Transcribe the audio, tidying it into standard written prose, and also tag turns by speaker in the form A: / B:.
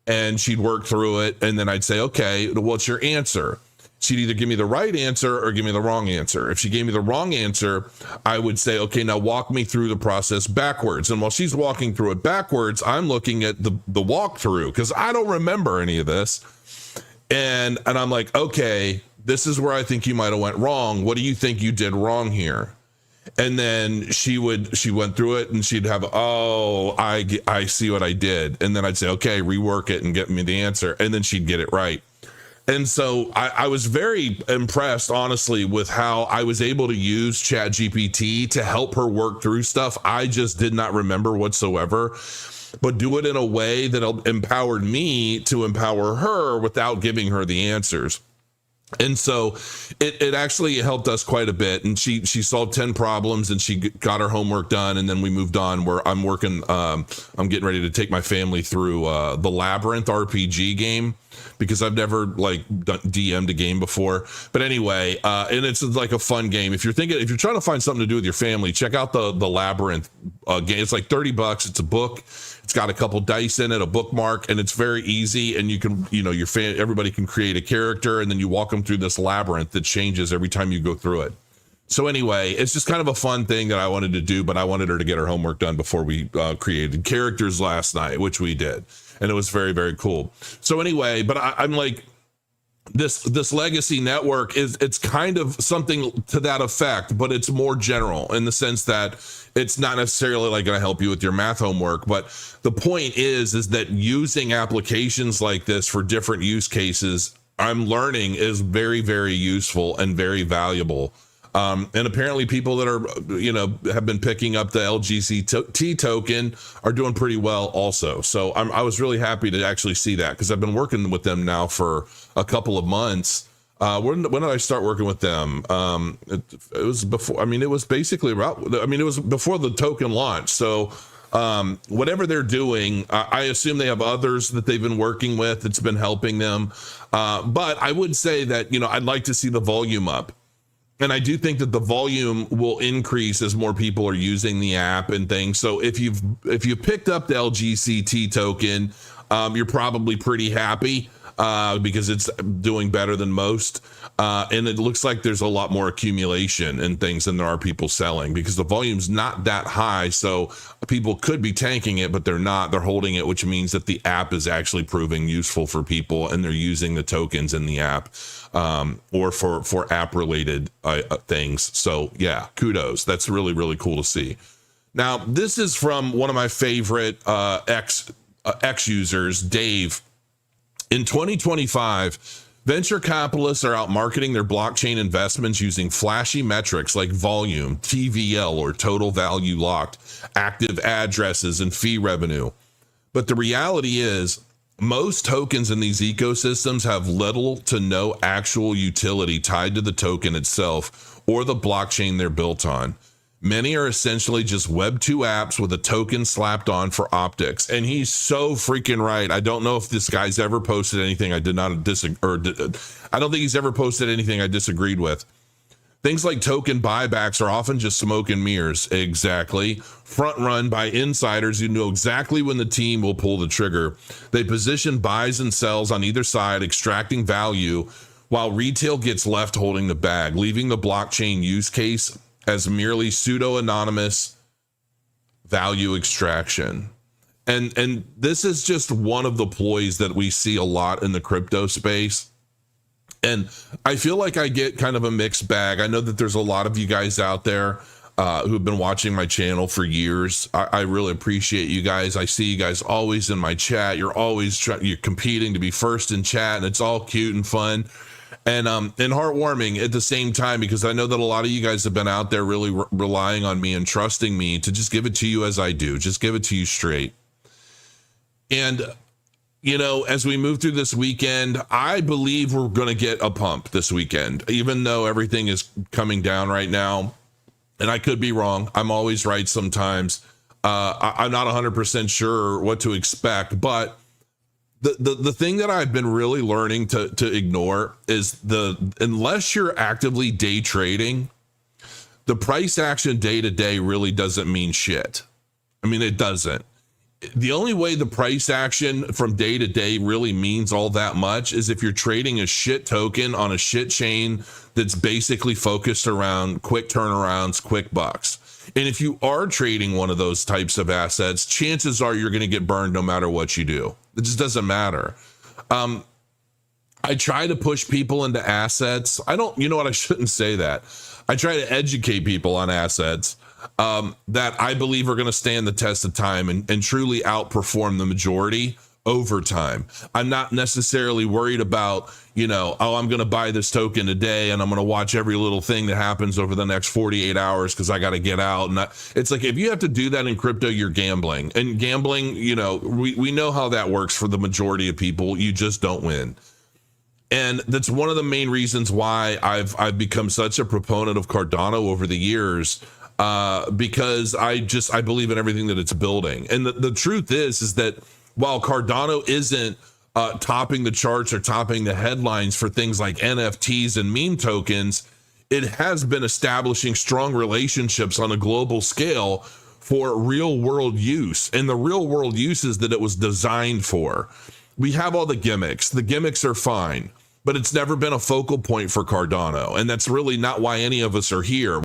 A: and she'd work through it. And then I'd say, okay, what's your answer? She'd either give me the right answer or give me the wrong answer. If she gave me the wrong answer, I would say, okay, now walk me through the process backwards. And while she's walking through it backwards, I'm looking at the walkthrough because I don't remember any of this. And I'm like, okay, this is where I think you might have went wrong. What do you think you did wrong here? And then she went through it and she'd have, oh, I see what I did. And then I'd say, okay, rework it and get me the answer. And then she'd get it right. And so I was very impressed, honestly, with how I was able to use ChatGPT to help her work through stuff I just did not remember whatsoever, but do it in a way that empowered me to empower her without giving her the answers. And so it actually helped us quite a bit. And she solved 10 problems and she got her homework done. And then we moved on where I'm working. I'm getting ready to take my family through the Labyrinth RPG game because I've never DM'd a game before. But anyway, and it's like a fun game. If you're trying to find something to do with your family, check out the Labyrinth game. It's like $30. It's a book. It's got a couple dice in it, a bookmark, and it's very easy. And you can, everybody can create a character, and then you walk them through this labyrinth that changes every time you go through it. So anyway, it's just kind of a fun thing that I wanted to do, but I wanted her to get her homework done before we created characters last night, which we did. And it was very, very cool. So anyway, but I'm like, this legacy network it's kind of something to that effect, but it's more general in the sense that it's not necessarily like going to help you with your math homework. But the point is that using applications like this for different use cases, I'm learning is very, very useful and very valuable. And apparently people that are, have been picking up the LGCT token are doing pretty well also. So I was really happy to actually see that because I've been working with them now for a couple of months. When did I start working with them? It was before, it was basically it was before the token launch. So whatever they're doing, I assume they have others that they've been working with that's been helping them. But I would say that, I'd like to see the volume up. And I do think that the volume will increase as more people are using the app and things. So if you've picked up the LGCT token, you're probably pretty happy because it's doing better than most. And it looks like there's a lot more accumulation and things than there are people selling because the volume's not that high. So people could be tanking it, but they're not. They're holding it, which means that the app is actually proving useful for people and they're using the tokens in the app or for app related things. So yeah, kudos. That's really, really cool to see. Now, this is from one of my favorite X users, Dave. In 2025, venture capitalists are out marketing their blockchain investments using flashy metrics like volume, TVL or total value locked, active addresses, and fee revenue. But the reality is, most tokens in these ecosystems have little to no actual utility tied to the token itself or the blockchain they're built on. Many are essentially just Web 2 apps with a token slapped on for optics. And he's so freaking right. I don't know if this guy's ever posted anything I did not disagree, or I don't think he's ever posted anything I disagreed with. Things like token buybacks are often just smoke and mirrors. Exactly. Front run by insiders who know exactly when the team will pull the trigger. They position buys and sells on either side, extracting value, while retail gets left holding the bag, leaving the blockchain use case as merely pseudo-anonymous value extraction. And this is just one of the ploys that we see a lot in the crypto space. And I feel like I get kind of a mixed bag. I know that there's a lot of you guys out there who've been watching my channel for years. I really appreciate you guys. I see you guys always in my chat. You're always you're competing to be first in chat, and it's all cute and fun. And heartwarming at the same time, because I know that a lot of you guys have been out there really relying on me and trusting me to just give it to you as I do, just give it to you straight. And, as we move through this weekend, I believe we're going to get a pump this weekend, even though everything is coming down right now. And I could be wrong. I'm always right sometimes. I'm not 100% sure what to expect, but the thing that I've been really learning to ignore is unless you're actively day trading, the price action day to day really doesn't mean shit. It doesn't. The only way the price action from day to day really means all that much is if you're trading a shit token on a shit chain that's basically focused around quick turnarounds, quick bucks. And if you are trading one of those types of assets, chances are you're going to get burned no matter what you do. It just doesn't matter. I try to push people into assets. You know what? I shouldn't say that. I try to educate people on assets that I believe are going to stand the test of time and truly outperform the majority over time. I'm not necessarily worried about, I'm going to buy this token today and I'm going to watch every little thing that happens over the next 48 hours because I got to get out. And it's like, if you have to do that in crypto, you're gambling. And gambling, we know how that works for the majority of people. You just don't win. And that's one of the main reasons why I've become such a proponent of Cardano over the years, because I believe in everything that it's building. And the truth is that while Cardano isn't topping the charts or topping the headlines for things like NFTs and meme tokens, it has been establishing strong relationships on a global scale for real world use. And the real world uses that it was designed for. We have all the gimmicks. The gimmicks are fine, but it's never been a focal point for Cardano. And that's really not why any of us are here.